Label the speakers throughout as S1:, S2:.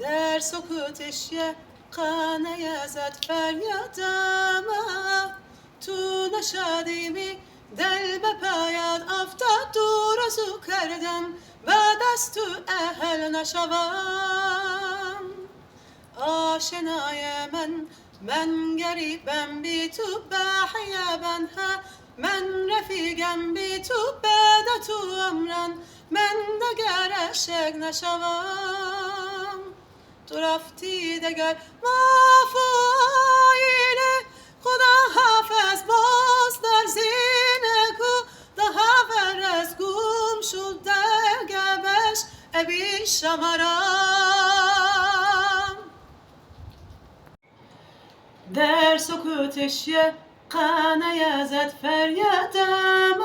S1: در سکوتش یه قانه زد فریادم تو نشادیمی دل به پایت افتاد دور ازو کردم بعد از تو اهل نشوم آشنای من گریبم بی تو بحیبن ها من رفیقم بی تو بعد تو عمرن من دگر عشق نشوم تو رفتی دگر مافایله خدا حافظ باز در زینه کو ده هفر از گم شد در گبش ابی شمرم در سکوتش یه قانه زد فریادم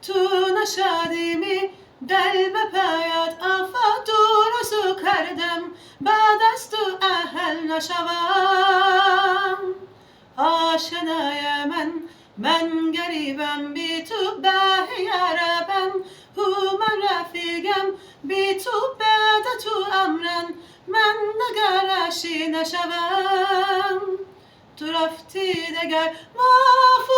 S1: تو نشادیمی دل به پایت آفت دور ازو کردم بعد از تو اهل نشوم آشنای من گریبم بی تو بهیاربم هو من رفیقم بی تو بعد تو امرن من نگرشی نشوم تو رفتی دگر مافو